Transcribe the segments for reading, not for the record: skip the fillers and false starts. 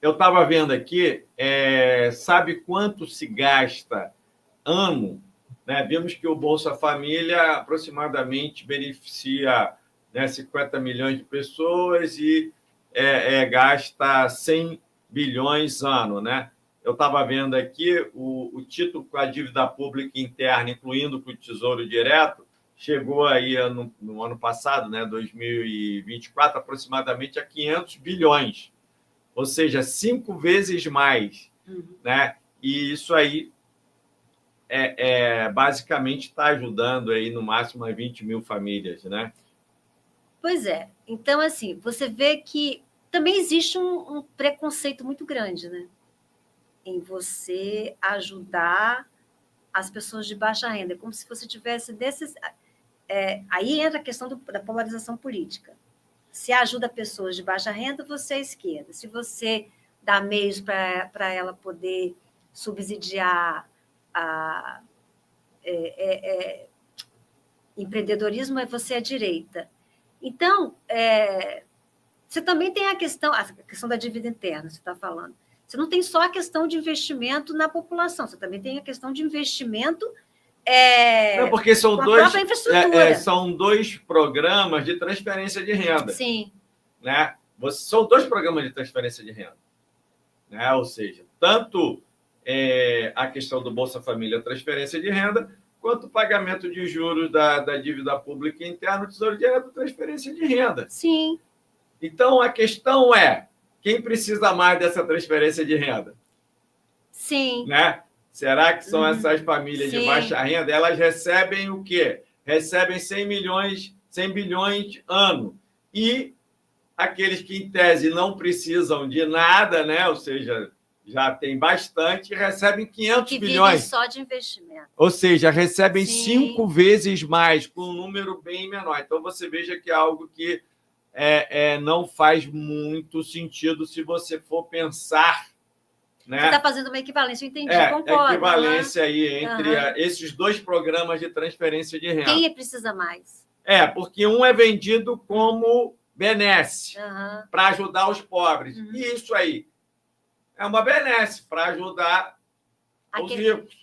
eu estava vendo aqui, sabe quanto se gasta ano? Né? Vimos que o Bolsa Família aproximadamente beneficia, né, 50 milhões de pessoas e gasta 100 bilhões ano. Né? Eu estava vendo aqui o título com a dívida pública interna, incluindo com o Tesouro Direto, chegou aí no ano passado, né, 2024, aproximadamente a 500 bilhões. Ou seja, 5 vezes mais. Né? E isso aí basicamente está ajudando aí no máximo a 20 mil famílias. Né? Pois é. Então, assim, você vê que também existe um preconceito muito grande, né? Em você ajudar as pessoas de baixa renda, como se você tivesse desses. Aí entra a questão da polarização política. Se ajuda pessoas de baixa renda, você é esquerda. Se você dá meios para ela poder subsidiar a empreendedorismo, você é direita. Então, você também tem a questão da dívida interna, você está falando. Você não tem só a questão de investimento na população, você também tem a questão de investimento Não, porque com a própria infraestrutura. São dois programas de transferência de renda. Sim. Né? São dois programas de transferência de renda. Né? Ou seja, tanto a questão do Bolsa Família, transferência de renda, quanto o pagamento de juros da dívida pública interna, o Tesouro Direto, transferência de renda. Sim. Então, a questão é, quem precisa mais dessa transferência de renda? Sim. Né? Será que são essas famílias Sim. de baixa renda? Elas recebem o quê? Recebem 100 bilhões ano. E aqueles que, em tese, não precisam de nada, né? Ou seja, já tem bastante, recebem 500 bilhões. Vivem só de investimento. Ou seja, recebem 5 vezes mais, com um número bem menor. Então, você veja que é algo que não faz muito sentido se você for pensar. Né? Você está fazendo uma equivalência, eu entendi, concordo. Equivalência aí entre esses dois programas de transferência de renda. Quem precisa mais? Porque um é vendido como benesse para ajudar os pobres. E isso aí é uma benesse para ajudar os ricos,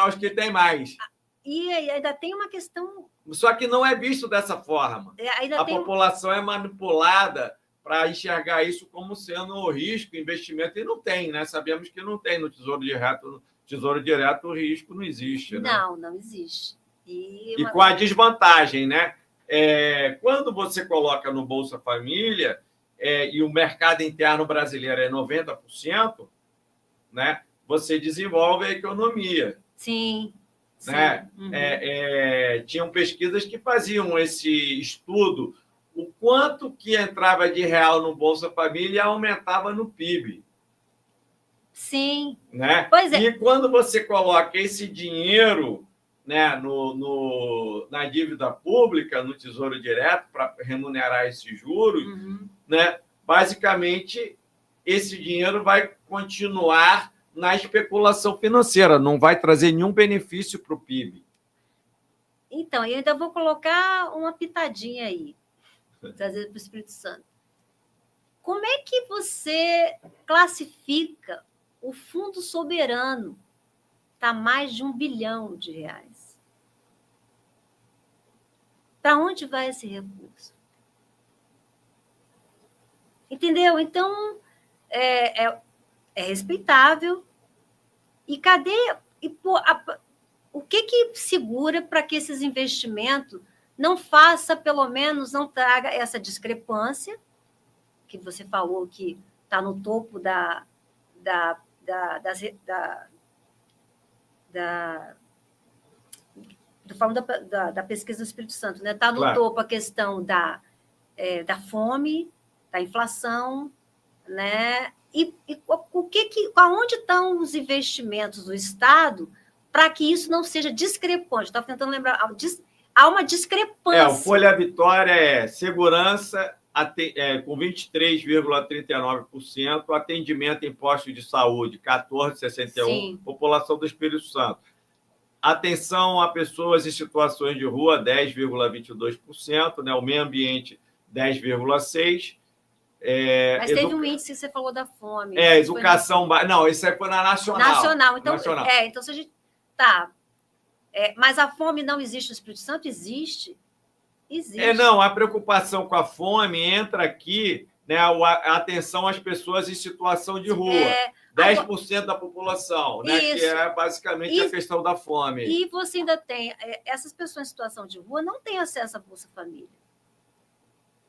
aos que têm mais. E ainda tem uma questão... Só que não é visto dessa forma. A população é manipulada para enxergar isso como sendo risco, investimento, e não tem, né? Sabemos que não tem no Tesouro Direto, o risco não existe. Né? Não existe. E com a desvantagem, né? Quando você coloca no Bolsa Família, e o mercado interno brasileiro é 90%, né? Você desenvolve a economia. Sim. Né? Tinham pesquisas que faziam esse estudo, o quanto que entrava de real no Bolsa Família aumentava no PIB. Sim. Né? Pois é. E quando você coloca esse dinheiro, né, na dívida pública, no Tesouro Direto, para remunerar esses juros, né, basicamente esse dinheiro vai continuar na especulação financeira, não vai trazer nenhum benefício para o PIB. Então, eu ainda vou colocar uma pitadinha aí, trazer para o Espírito Santo. Como é que você classifica o fundo soberano? Está mais de R$1 bilhão. Para onde vai esse recurso? Entendeu? Então, é respeitável. E cadê... o que segura para que esses investimentos não faça, pelo menos, não traga essa discrepância, que você falou que está no topo falando da pesquisa do Espírito Santo, né? Está no topo a questão da fome, da inflação, né? E aonde estão os investimentos do Estado para que isso não seja discrepante? Estava tentando lembrar. Há uma discrepância. O Folha Vitória é segurança com 23,39%, atendimento em postos de saúde, 14,61%, população do Espírito Santo. Atenção a pessoas em situações de rua, 10,22%, né? O meio ambiente, 10,6%, Mas teve um índice que você falou da fome. Educação... Não, isso foi na nacional. Nacional. Então, nacional. Então se a gente... Tá. Mas a fome não existe no Espírito Santo? Existe. Existe. Não, a preocupação com a fome entra aqui, né, a atenção às pessoas em situação de rua. 10% da população, né, que é basicamente a questão da fome. E você ainda tem... essas pessoas em situação de rua não têm acesso à Bolsa Família.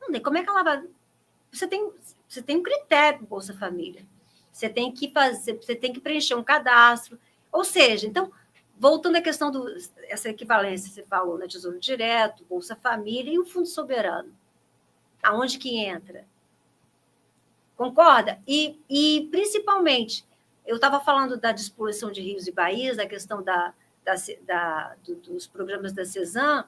Não tem. Como é que ela vai... Você tem um critério para Bolsa Família. Você tem que preencher um cadastro. Ou seja, então, voltando à questão essa equivalência que você falou, né? Tesouro Direto, Bolsa Família e o Fundo Soberano. Aonde que entra? Concorda? E principalmente, eu estava falando da despoluição de rios e baías, da questão dos programas da CESAM.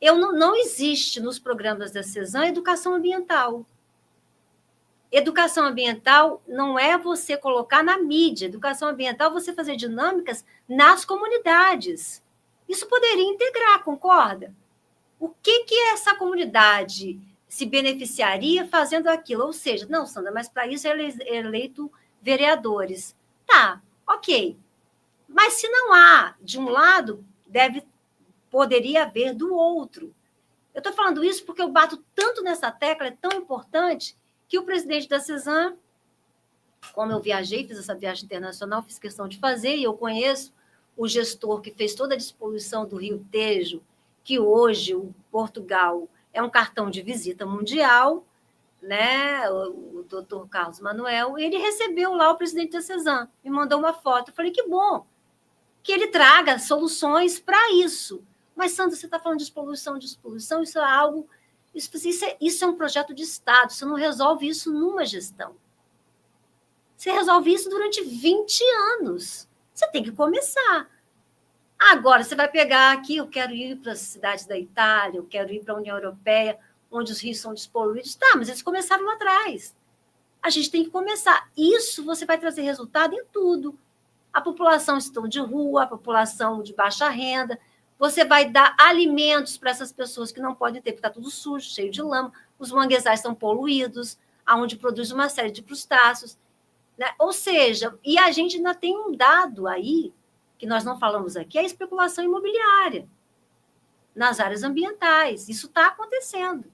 Não existe nos programas da CESAM educação ambiental. Educação ambiental não é você colocar na mídia. Educação ambiental é você fazer dinâmicas nas comunidades. Isso poderia integrar, concorda? O que essa comunidade se beneficiaria fazendo aquilo? Ou seja, não, Sandra, mas para isso é eleito vereadores. Tá, ok. Mas se não há de um lado, poderia haver do outro. Eu estou falando isso porque eu bato tanto nessa tecla, é tão importante, que o presidente da CESAM, como eu viajei, fiz essa viagem internacional, fiz questão de fazer, e eu conheço o gestor que fez toda a despoluição do Rio Tejo, que hoje o Portugal é um cartão de visita mundial, né? O doutor Carlos Manuel, ele recebeu lá o presidente da CESAM, me mandou uma foto. Eu falei, que bom que ele traga soluções para isso. Mas, Sandra, você está falando de despoluição, isso é algo... Isso é um projeto de Estado, você não resolve isso numa gestão. Você resolve isso durante 20 anos. Você tem que começar. Agora, você vai pegar aqui, eu quero ir para as cidades da Itália, eu quero ir para a União Europeia, onde os rios são despoluídos. Tá, mas eles começaram lá atrás. A gente tem que começar. Isso você vai trazer resultado em tudo. A população estão de rua, a população de baixa renda. Você vai dar alimentos para essas pessoas que não podem ter, porque está tudo sujo, cheio de lama. Os manguezais são poluídos, aonde produz uma série de crustáceos. Né? Ou seja, e a gente ainda tem um dado aí, que nós não falamos aqui, é a especulação imobiliária nas áreas ambientais. Isso está acontecendo.